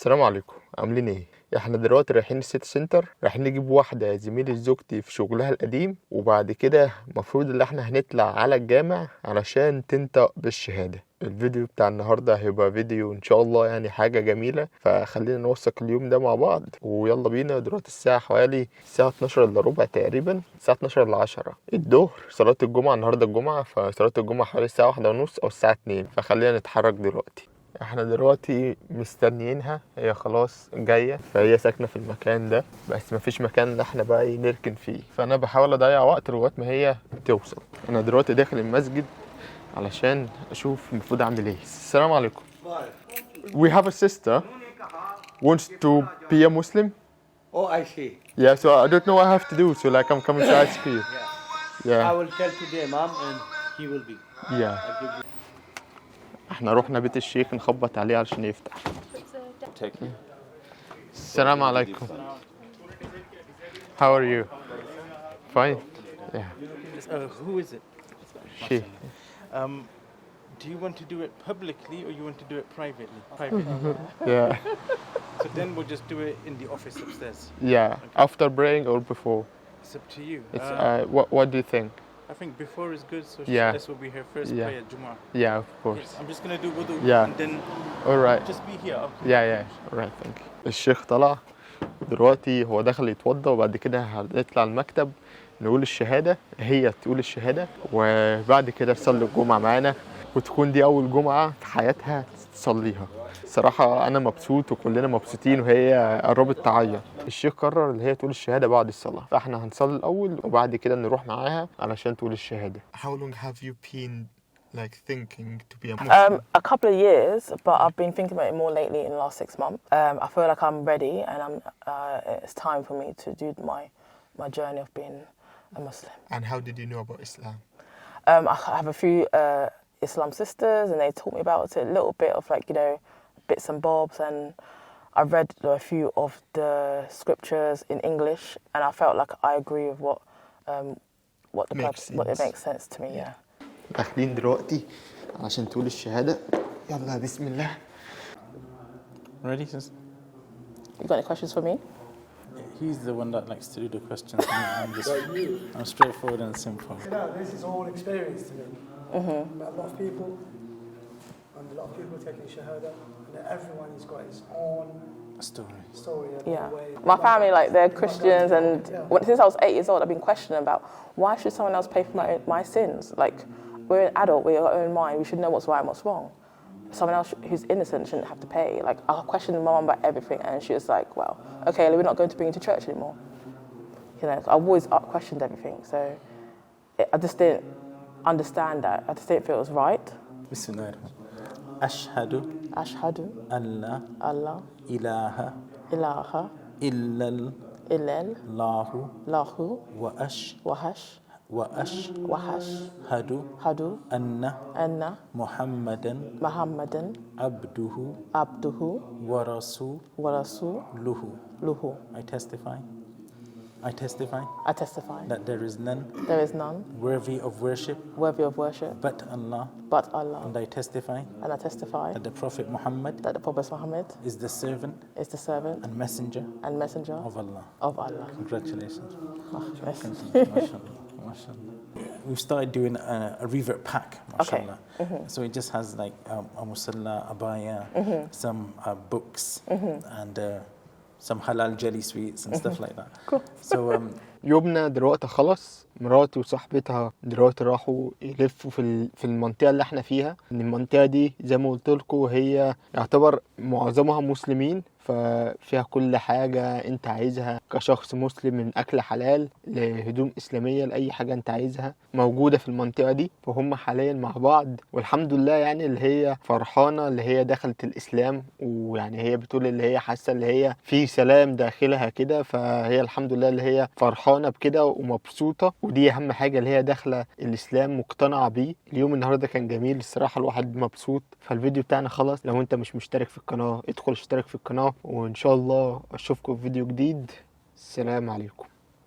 السلام عليكم، عاملين ايه؟ احنا دلوقتي رايحين السيتي سنتر، رايحين نجيب واحدة زميلة زوجتي في شغلها القديم، وبعد كده المفروض ان احنا هنطلع على الجامع علشان تنطق بالشهادة. الفيديو بتاع النهاردة هيبقى فيديو ان شاء الله يعني حاجة جميلة، فخلينا نوثق اليوم ده مع بعض ويلا بينا. دلوقتي الساعة حوالي الساعة 12 الا ربع تقريبا، الساعة 12 الا 10 الظهر، صلاة الجمعة النهاردة الجمعة، فصلاة الجمعة حوالي الساعة 1:30 او الساعة 2، فخلينا نتحرك دلوقتي. احنا دلوقتي مستنيينها، هي خلاص جاية، فهي ساكنة في المكان ده بس مفيش مكان اللي احنا بقى نركن فيه، فانا بحاول اضيع وقت لغاية ما هي توصل. انا دلوقتي داخل المسجد علشان اشوف المفروض اعمل ايه. السلام عليكم. We have a sister wants to be a Muslim. Oh, I see. Yeah, so I don't know what I have to do, so like I'm coming to ask you. I Yeah. will tell to the Imam and he will be. Yeah. احنا رحنا بيت الشيخ نخبط عليه علشان يفتح. السلام عليكم. How are you? Fine. Yeah. Who is it? She. Do you want to do it publicly or you want to do it privately? Privately. Yeah. So then we'll just do it in the office upstairs. Yeah. After praying or before? It's up to you. It's what do you think? I think before is good, so Yeah. this will be her first Yeah. prayer, Jumu'ah. Yeah, of course. I'm just gonna do wudu Yeah. and then All right. just be here. Okay. Yeah, yeah. All right, thank you. الشيخ طلع دلوقتي، هو دخل يتوضى وبعد كده هنطلع المكتب نقول الشهادة، هي تقول الشهادة وبعد كده تصلي الجمعة معانا، وتكون دي أول جمعة في حياتها تصليها. صراحة أنا مبسوط وكلنا مبسوطين وهي قربت تعيط. الشيخ قرر إن هي تقول الشهادة بعد الصلاة، فإحنا هنصلي الأول وبعد كده نروح معاها علشان تقول الشهادة. How long have you been like thinking to be a Muslim? A couple of years, but I've been thinking about it more lately in the last 6 months. I feel like I'm ready and it's time for me to do my journey of being a Muslim. And how did you know about Islam? I have a few Islam sisters and they taught me about it, a little bit of like, you know, bits and bobs, and I've read a few of the scriptures in English and I felt like I agree with what the purpose, what it makes sense to me, yeah. داخلين دلوقتي عشان تقول الشهادة. يلا بسم الله. Ready? Sis? You got any questions for me? He's the one that likes to do the questions. I'm straightforward and simple. You know, this is all experience to me. Met a lot of people, and a lot of people taking Shahada, and everyone has got his own story. Yeah. My family, like, they're Christians, and since I was 8 years old, I've been questioning about why should someone else pay for my sins? Like, we're an adult, we have our own mind, we should know what's right and what's wrong. Someone else who's innocent shouldn't have to pay. Like, I questioned my mum about everything, and she was like, well, okay, we're not going to bring you to church anymore. You know, I've always questioned everything, so I just didn't understand that. I just didn't feel it was right. Bismillah. Ashhadu Ashhadu an la Allah ilaha ilaha illal illal lahu lahu wa ash wahash wahash hadu hadu anna Muhammadan Muhammadan abduhu wa rasuluhu. I testify I testify that there is none worthy of worship but Allah, and I testify that the Prophet Muhammad is the servant and messenger of Allah. Congratulations. MashaAllah. We've started doing a revert pack, mashallah. Okay. So it just has like a musalla, abaya, some books, and some halal jelly sweets and stuff like that. Cool. So يومنا دلوقتي خلص. مراتي وصاحبتها دلوقتي راحوا يلفوا في المنطقة اللي احنا فيها. ان المنطقة دي زي ما قلت لكم هي يعتبر معظمها مسلمين، ففيها كل حاجة انت عايزها كشخص مسلم، من اكل حلال لهدوم اسلامية لاي حاجة انت عايزها موجودة في المنطقة دي. فهم حاليا مع بعض والحمد لله، يعني اللي هي فرحانة اللي هي دخلت الاسلام، ويعني هي بتقول اللي هي حاسة اللي هي في سلام داخلها كده، فهي الحمد لله اللي هي فرحانة بكده ومبسوطة، ودي اهم حاجة اللي هي داخلة الاسلام مقتنعة بيه. اليوم النهاردة كان جميل الصراحة، الواحد مبسوط. فالفيديو بتاعنا خلاص، لو انت مش مشترك في القناة ادخل اشترك في القناة، وان شاء الله اشوفكم في فيديو جديد. السلام عليكم.